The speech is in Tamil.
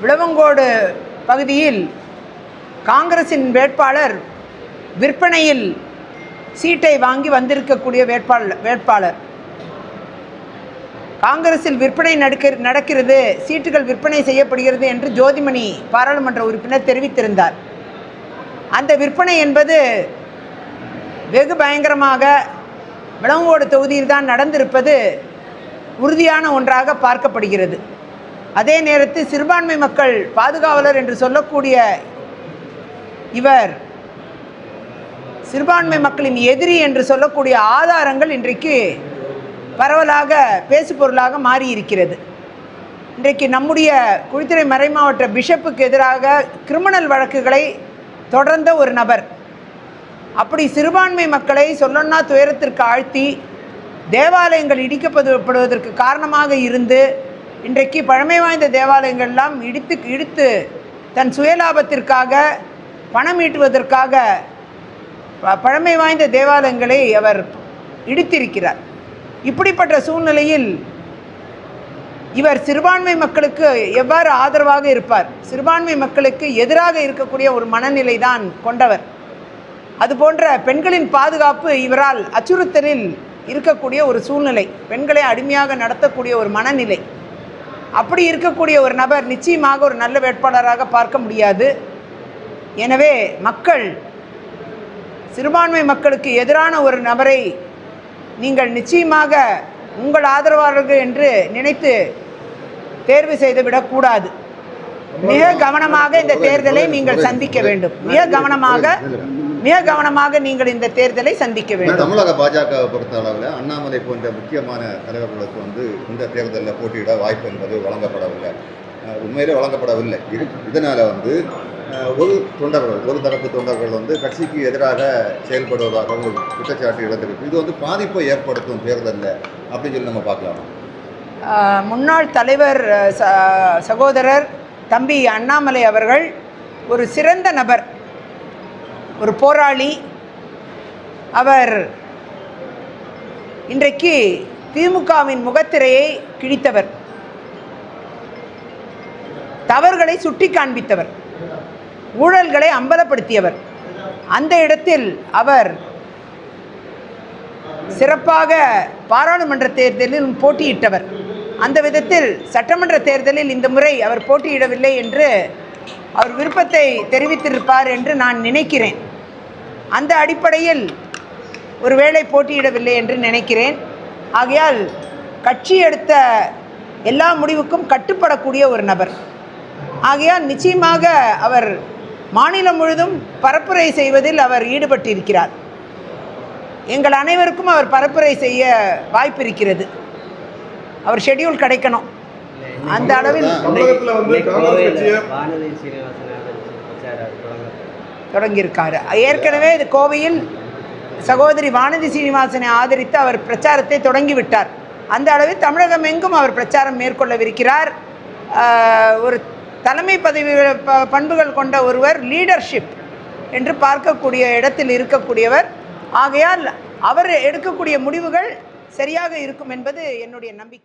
விளவங்கோடு பகுதியில் காங்கிரசின் வேட்பாளர் விற்பனையில் சீட்டை வாங்கி வந்திருக்கக்கூடிய வேட்பாளர் காங்கிரஸில் விற்பனை நடக்கிறது, சீட்டுகள் விற்பனை செய்யப்படுகிறது என்று ஜோதிமணி பாராளுமன்ற உறுப்பினர் தெரிவித்திருந்தார். அந்த விற்பனை என்பது வெகு பயங்கரமாக விளவங்கோடு தொகுதியில் தான் நடந்திருப்பது உறுதியான ஒன்றாக பார்க்கப்படுகிறது. அதே நேரத்தில் சிறுபான்மை மக்கள் பாதுகாவலர் என்று சொல்லக்கூடிய இவர் சிறுபான்மை மக்களின் எதிரி என்று சொல்லக்கூடிய ஆதாரங்கள் இன்றைக்கு பரவலாக பேசுபொருளாக மாறியிருக்கிறது. இன்றைக்கு நம்முடைய குழித்துறை மறைமாவட்ட பிஷப்புக்கு எதிராக கிரிமினல் வழக்குகளை தொடர்ந்த ஒரு நபர், அப்படி சிறுபான்மை மக்களை சொல்லொன்னா துயரத்திற்கு ஆழ்த்தி தேவாலயங்கள் இடிக்கப்படுவதற்கு காரணமாக இருந்து இன்றைக்கு பழமை வாய்ந்த தேவாலயங்கள்லாம் இடித்து தன் சுயலாபத்திற்காக பணம் ஈட்டுவதற்காக பழமை வாய்ந்த தேவாலயங்களை அவர் இடித்திருக்கிறார். இப்படிப்பட்ட சூழ்நிலையில் இவர் சிறுபான்மை மக்களுக்கு எவ்வாறு ஆதரவாக இருப்பார்? சிறுபான்மை மக்களுக்கு எதிராக இருக்கக்கூடிய ஒரு மனநிலை தான் கொண்டவர். அதுபோன்ற பெண்களின் பாதுகாப்பு இவரால் அச்சுறுத்தலில் இருக்கக்கூடிய ஒரு சூழ்நிலை, பெண்களை அடிமையாக நடத்தக்கூடிய ஒரு மனநிலை. அப்படி இருக்கக்கூடிய ஒரு நபர் நிச்சயமாக ஒரு நல்ல வேட்பாளராக பார்க்க முடியாது. எனவே மக்கள் சிறுபான்மை மக்களுக்கு எதிரான ஒரு நபரை நீங்கள் நிச்சயமாக உங்கள் ஆதரவாளர்கள் என்று நினைத்து தேர்வு செய்து விடக்கூடாது. மிக கவனமாக இந்த தேர்தலை நீங்கள் சந்திக்க வேண்டும். மிக கவனமாக நீங்கள் இந்த தேர்தலை சந்திக்க வேண்டும். தமிழக பாஜகவை பொறுத்த அளவில் அண்ணாமலை போன்ற முக்கியமான தலைவர்களுக்கு இந்த தேர்தலில் போட்டியிட வாய்ப்பு என்பது வழங்கப்படவில்லை, உண்மையிலே வழங்கப்படவில்லை. இதனால் ஒரு தரப்பு தொண்டர்கள் கட்சிக்கு எதிராக செயல்படுவதாக ஒரு குற்றச்சாட்டு எழுந்திருக்கு. இது பாதிப்பை ஏற்படுத்தும் தேர்தலில் அப்படின்னு சொல்லி நம்ம பார்க்கலாம். முன்னாள் தலைவர் சகோதரர் தம்பி அண்ணாமலை அவர்கள் ஒரு சிறந்த நபர், ஒரு போராளி. அவர் இன்றைக்கு திமுகவின் முகத்திரையை கிழித்தவர், தவறுகளை சுட்டி காண்பித்தவர், ஊழல்களை அம்பலப்படுத்தியவர். அந்த இடத்தில் அவர் சிறப்பாக பாராளுமன்ற தேர்தலில் போட்டியிட்டவர். அந்த விதத்தில் சட்டமன்ற தேர்தலில் இந்த முறை அவர் போட்டியிடவில்லை என்று அவர் விருப்பத்தை தெரிவித்திருப்பார் என்று நான் நினைக்கிறேன். அந்த அடிப்படையில் ஒருவேளை போட்டியிடவில்லை என்று நினைக்கிறேன். ஆகையால் கட்சி எடுத்த எல்லா முடிவுக்கும் கட்டுப்படக்கூடிய ஒரு நபர். ஆகையால் நிச்சயமாக அவர் மாநிலம் முழுதும் பரப்புரை செய்வதில் அவர் ஈடுபட்டிருக்கிறார். எங்கள் அனைவருக்கும் அவர் பரப்புரை செய்ய வாய்ப்பு இருக்கிறது. அவர் ஷெட்யூல் கிடைக்கணும். அந்த அளவில் தொடங்கியிருக்காரு. ஏற்கனவே இது கோவையில் சகோதரி வானதி சீனிவாசனை ஆதரித்து அவர் பிரச்சாரத்தை தொடங்கிவிட்டார். அந்த அளவில் தமிழகம் எங்கும் அவர் பிரச்சாரம் மேற்கொள்ளவிருக்கிறார். ஒரு தலைமை பதவி பண்புகள் கொண்ட ஒருவர், லீடர்ஷிப் என்று பார்க்கக்கூடிய இடத்தில் இருக்கக்கூடியவர். ஆகையால் அவர் எடுக்கக்கூடிய முடிவுகள் சரியாக இருக்கும் என்பது என்னுடைய நம்பிக்கை.